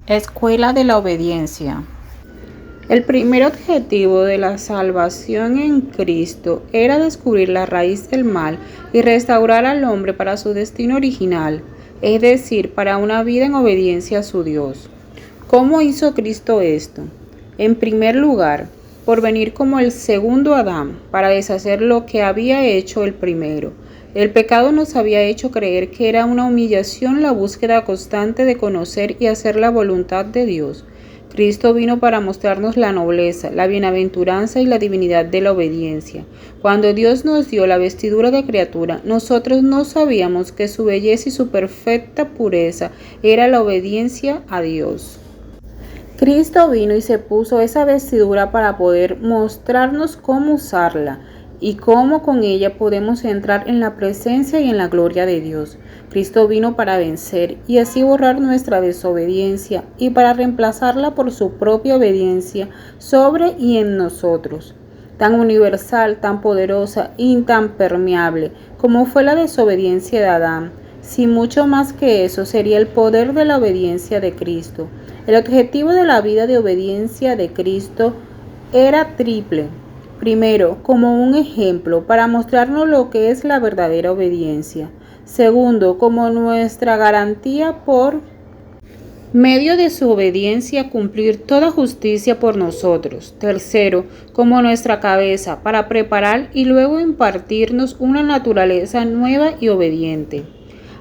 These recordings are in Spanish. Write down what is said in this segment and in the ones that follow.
Escuela de la obediencia. El primer objetivo de la salvación en Cristo era descubrir la raíz del mal y restaurar al hombre para su destino original, es decir, para una vida en obediencia a su Dios. ¿Cómo hizo Cristo esto? En primer lugar, por venir como el segundo Adán, para deshacer lo que había hecho el primero. El pecado nos había hecho creer que era una humillación la búsqueda constante de conocer y hacer la voluntad de Dios. Cristo vino para mostrarnos la nobleza, la bienaventuranza y la divinidad de la obediencia. Cuando Dios nos dio la vestidura de criatura, nosotros no sabíamos que su belleza y su perfecta pureza era la obediencia a Dios. Cristo vino y se puso esa vestidura para poder mostrarnos cómo usarla y cómo con ella podemos entrar en la presencia y en la gloria de Dios. Cristo vino para vencer y así borrar nuestra desobediencia y para reemplazarla por su propia obediencia sobre y en nosotros. Tan universal, tan poderosa y tan permeable como fue la desobediencia de Adán, si mucho más que eso sería el poder de la obediencia de Cristo. El objetivo de la vida de obediencia de Cristo era triple. Primero, como un ejemplo para mostrarnos lo que es la verdadera obediencia. Segundo, como nuestra garantía por medio de su obediencia cumplir toda justicia por nosotros. Tercero, como nuestra cabeza para preparar y luego impartirnos una naturaleza nueva y obediente.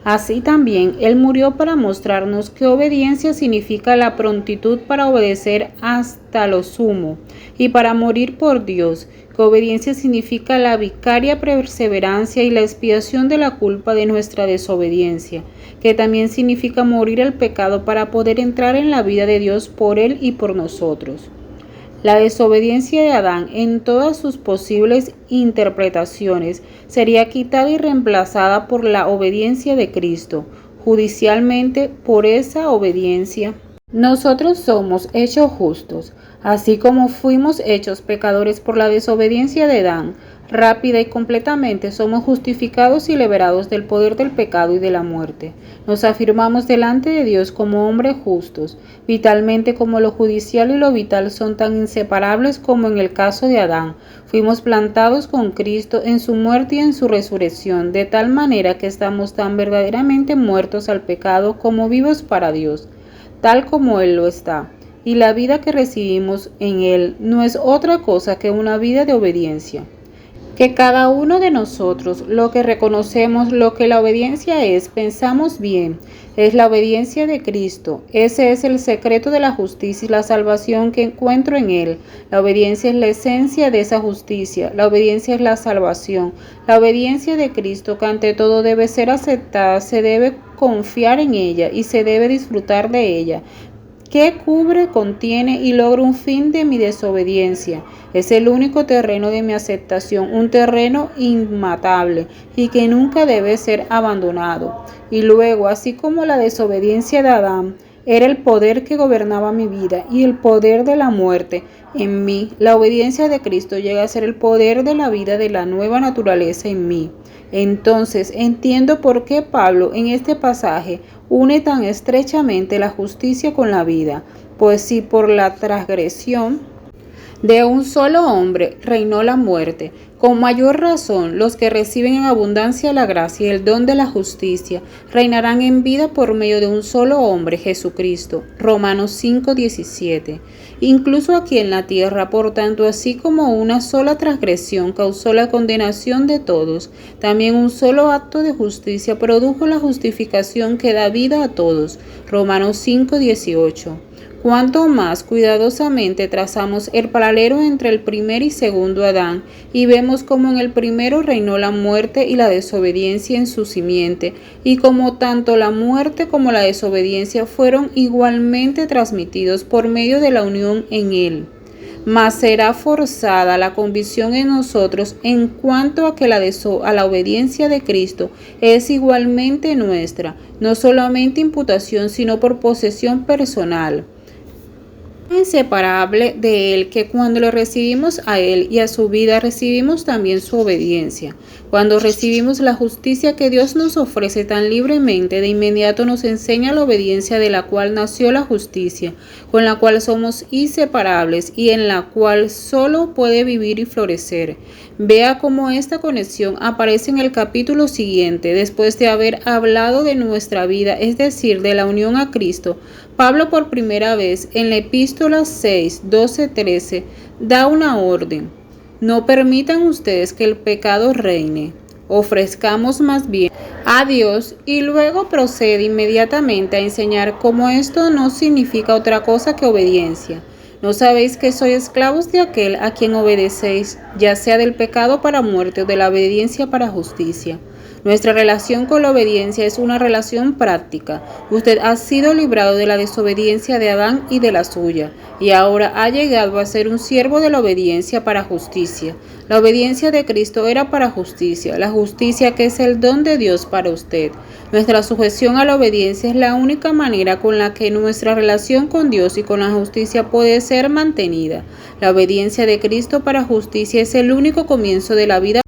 Así también Él murió para mostrarnos que obediencia significa la prontitud para obedecer hasta lo sumo y para morir por Dios, que obediencia significa la vicaria perseverancia y la expiación de la culpa de nuestra desobediencia, que también significa morir al pecado para poder entrar en la vida de Dios por Él y por nosotros. La desobediencia de Adán en todas sus posibles interpretaciones sería quitada y reemplazada por la obediencia de Cristo. Judicialmente, por esa obediencia, nosotros somos hechos justos, así como fuimos hechos pecadores por la desobediencia de Adán. Rápida y completamente somos justificados y liberados del poder del pecado y de la muerte. Nos afirmamos delante de Dios como hombres justos. Vitalmente, como lo judicial y lo vital son tan inseparables como en el caso de Adán, fuimos plantados con Cristo en su muerte y en su resurrección, de tal manera que estamos tan verdaderamente muertos al pecado como vivos para Dios, tal como Él lo está. Y la vida que recibimos en Él no es otra cosa que una vida de obediencia. Que cada uno de nosotros, lo que reconocemos, lo que la obediencia es, pensamos bien, es la obediencia de Cristo. Ese es el secreto de la justicia y la salvación que encuentro en Él. La obediencia es la esencia de esa justicia, la obediencia es la salvación. La obediencia de Cristo, que ante todo debe ser aceptada, se debe confiar en ella y se debe disfrutar de ella, que cubre, contiene y logra un fin de mi desobediencia. Es el único terreno de mi aceptación, un terreno inmatable y que nunca debe ser abandonado. Y luego, así como la desobediencia de Adán era el poder que gobernaba mi vida y el poder de la muerte en mí, la obediencia de Cristo llega a ser el poder de la vida de la nueva naturaleza en mí. Entonces entiendo por qué Pablo en este pasaje une tan estrechamente la justicia con la vida, pues si por la transgresión de un solo hombre reinó la muerte, con mayor razón los que reciben en abundancia la gracia y el don de la justicia reinarán en vida por medio de un solo hombre, Jesucristo. Romanos 5:17. Incluso aquí en la tierra, por tanto, así como una sola transgresión causó la condenación de todos, también un solo acto de justicia produjo la justificación que da vida a todos. Romanos 5:18. Cuanto más cuidadosamente trazamos el paralelo entre el primer y segundo Adán y vemos cómo en el primero reinó la muerte y la desobediencia en su simiente, y cómo tanto la muerte como la desobediencia fueron igualmente transmitidos por medio de la unión en él. Mas será forzada la convicción en nosotros en cuanto a que a la obediencia de Cristo es igualmente nuestra, no solamente imputación, sino por posesión personal. Inseparable de Él, que cuando lo recibimos a Él y a su vida, recibimos también su obediencia. Cuando recibimos la justicia que Dios nos ofrece tan libremente, de inmediato nos enseña la obediencia de la cual nació la justicia, con la cual somos inseparables y en la cual solo puede vivir y florecer. Vea cómo esta conexión aparece en el capítulo siguiente, después de haber hablado de nuestra vida, es decir, de la unión a Cristo. Pablo por primera vez en la epístola 6, 12, 13 da una orden. No permitan ustedes que el pecado reine. Ofrezcamos más bien a Dios, y luego procede inmediatamente a enseñar cómo esto no significa otra cosa que obediencia. ¿No sabéis que sois esclavos de aquel a quien obedecéis, ya sea del pecado para muerte o de la obediencia para justicia? Nuestra relación con la obediencia es una relación práctica. Usted ha sido librado de la desobediencia de Adán y de la suya, y ahora ha llegado a ser un siervo de la obediencia para justicia. La obediencia de Cristo era para justicia, la justicia que es el don de Dios para usted. Nuestra sujeción a la obediencia es la única manera con la que nuestra relación con Dios y con la justicia puede ser mantenida. La obediencia de Cristo para justicia es el único comienzo de la vida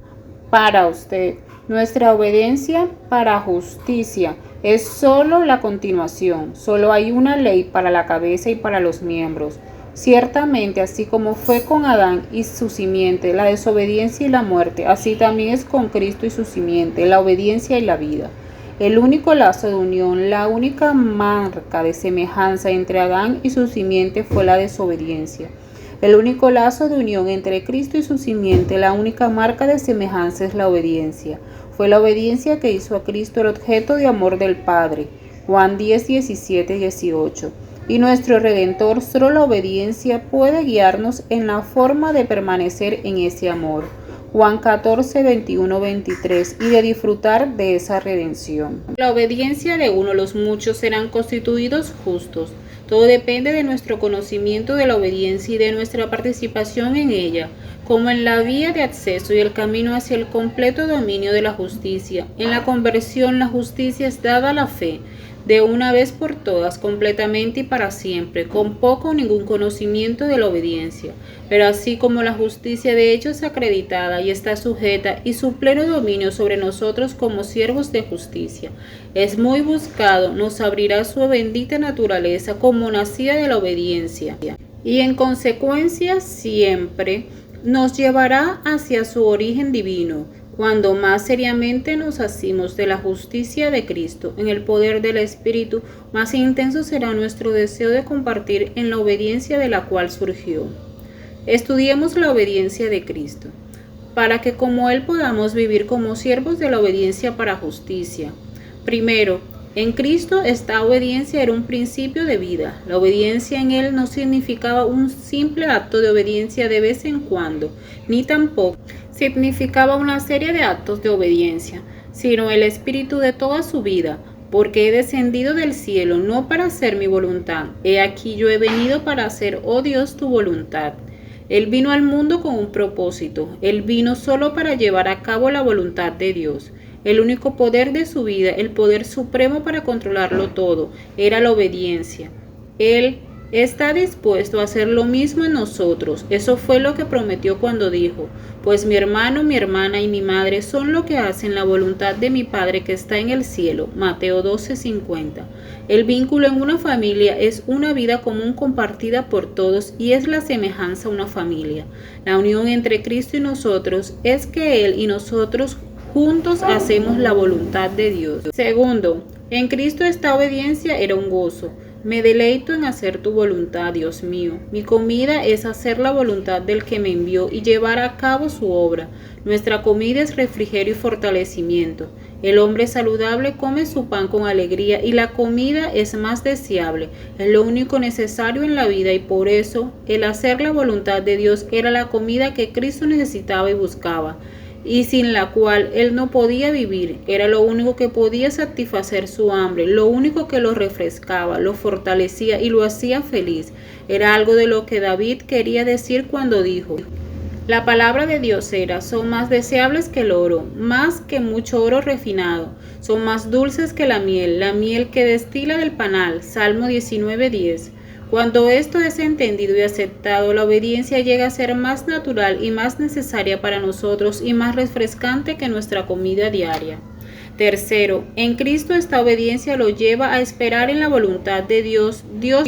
para usted. Nuestra obediencia para justicia es solo la continuación. Solo hay una ley para la cabeza y para los miembros. Ciertamente, así como fue con Adán y su simiente, la desobediencia y la muerte, así también es con Cristo y su simiente, la obediencia y la vida. El único lazo de unión, la única marca de semejanza entre Adán y su simiente fue la desobediencia. El único lazo de unión entre Cristo y su simiente, la única marca de semejanza es la obediencia. Fue la obediencia que hizo a Cristo el objeto de amor del Padre. Juan 10, 17, 18. Y nuestro Redentor, solo la obediencia puede guiarnos en la forma de permanecer en ese amor. Juan 14, 21, 23, y de disfrutar de esa redención. La obediencia de uno, los muchos serán constituidos justos. Todo depende de nuestro conocimiento de la obediencia y de nuestra participación en ella, como en la vía de acceso y el camino hacia el completo dominio de la justicia. En la conversión, la justicia es dada a la fe, de una vez por todas, completamente y para siempre, con poco o ningún conocimiento de la obediencia. Pero así como la justicia de hecho es acreditada y está sujeta, y su pleno dominio sobre nosotros como siervos de justicia es muy buscado, nos abrirá su bendita naturaleza como nacida de la obediencia, y en consecuencia siempre nos llevará hacia su origen divino. Cuando más seriamente nos asimos de la justicia de Cristo en el poder del Espíritu, más intenso será nuestro deseo de compartir en la obediencia de la cual surgió. Estudiemos la obediencia de Cristo, para que como Él podamos vivir como siervos de la obediencia para justicia. Primero, en Cristo esta obediencia era un principio de vida. La obediencia en Él no significaba un simple acto de obediencia de vez en cuando, ni tampoco significaba una serie de actos de obediencia, sino el espíritu de toda su vida, porque he descendido del cielo no para hacer mi voluntad. He aquí yo he venido para hacer, oh Dios, tu voluntad. Él vino al mundo con un propósito. Él vino solo para llevar a cabo la voluntad de Dios. El único poder de su vida, el poder supremo para controlarlo todo, era la obediencia. Él está dispuesto a hacer lo mismo en nosotros. Eso fue lo que prometió cuando dijo: pues mi hermano, mi hermana y mi madre son lo que hacen la voluntad de mi Padre que está en el cielo. Mateo 12:50. El vínculo en una familia es una vida común compartida por todos y es la semejanza a una familia. La unión entre Cristo y nosotros es que Él y nosotros juntos hacemos la voluntad de Dios. Segundo, en Cristo esta obediencia era un gozo. Me deleito en hacer tu voluntad, Dios mío. Mi comida es hacer la voluntad del que me envió y llevar a cabo su obra. Nuestra comida es refrigerio y fortalecimiento. El hombre saludable come su pan con alegría y la comida es más deseable. Es lo único necesario en la vida y por eso el hacer la voluntad de Dios era la comida que Cristo necesitaba y buscaba, y sin la cual él no podía vivir. Era lo único que podía satisfacer su hambre, lo único que lo refrescaba, lo fortalecía y lo hacía feliz. Era algo de lo que David quería decir cuando dijo: la palabra de Dios era: son más deseables que el oro, más que mucho oro refinado, son más dulces que la miel que destila del panal. Salmo 19:10. Cuando esto es entendido y aceptado, la obediencia llega a ser más natural y más necesaria para nosotros y más refrescante que nuestra comida diaria. Tercero, en Cristo esta obediencia lo lleva a esperar en la voluntad de Dios. Dios